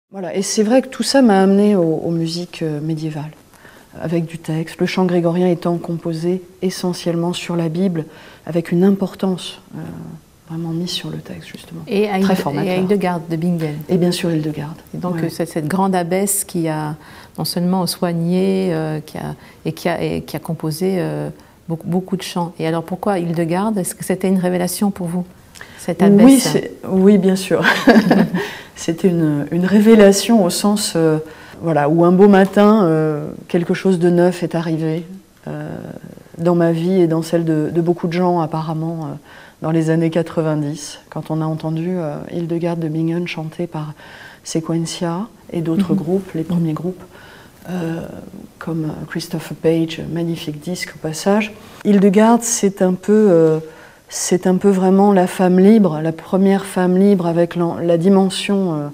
Voilà, et c'est vrai que tout ça m'a amené aux musiques médiévales, avec du texte, le chant grégorien étant composé essentiellement sur la Bible, avec une importance vraiment mise sur le texte, justement. Et à très formateur. Et à Hildegarde de Bingen. Et bien sûr Hildegarde. Et donc ouais. Cette grande abbesse qui a non seulement soigné, qui a composé beaucoup de chants. Et alors pourquoi Hildegarde? Est-ce que c'était une révélation pour vous, cette abbesse? Oui, bien sûr. C'était une révélation au sens voilà, où un beau matin, quelque chose de neuf est arrivé dans ma vie et dans celle de beaucoup de gens apparemment dans les années 90, quand on a entendu Hildegarde de Bingen chanter par Sequentia et d'autres groupes, les premiers groupes, comme Christopher Page, magnifique disque au passage. Hildegarde, c'est un peu vraiment la femme libre, la première femme libre avec la dimension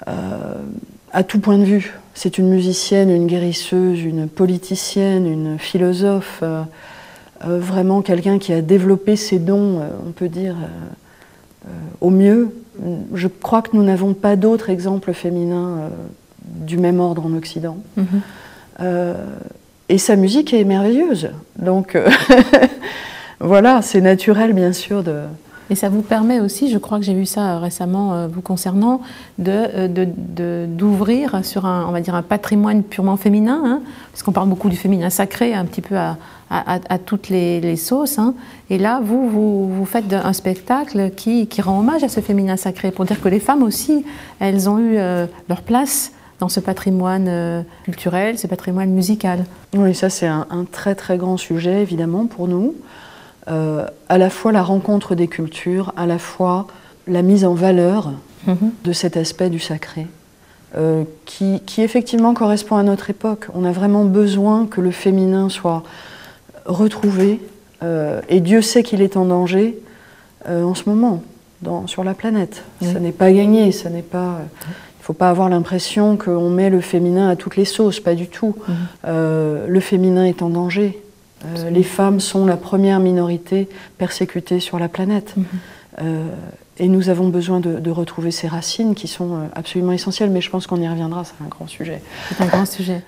à tout point de vue. C'est une musicienne, une guérisseuse, une politicienne, une philosophe, vraiment quelqu'un qui a développé ses dons, on peut dire, au mieux. Je crois que nous n'avons pas d'autres exemples féminins du même ordre en Occident. Et sa musique est merveilleuse. Donc voilà, c'est naturel bien sûr de... Et ça vous permet aussi, je crois que j'ai vu ça récemment vous concernant, d'ouvrir sur on va dire un patrimoine purement féminin, hein, parce qu'on parle beaucoup du féminin sacré, un petit peu à toutes les sauces. Hein, et là, vous faites un spectacle qui rend hommage à ce féminin sacré, pour dire que les femmes aussi, elles ont eu leur place dans ce patrimoine culturel, ce patrimoine musical. Oui, ça c'est un très très grand sujet évidemment pour nous. À la fois la rencontre des cultures, à la fois la mise en valeur de cet aspect du sacré, qui effectivement correspond à notre époque. On a vraiment besoin que le féminin soit retrouvé, et Dieu sait qu'il est en danger en ce moment, sur la planète. Oui. Ça n'est pas gagné, ça n'est pas... Il ne faut pas avoir l'impression qu'on met le féminin à toutes les sauces, pas du tout. Le féminin est en danger. Les femmes sont la première minorité persécutée sur la planète. Et nous avons besoin de retrouver ces racines qui sont absolument essentielles, mais je pense qu'on y reviendra, c'est un grand sujet. C'est un grand sujet.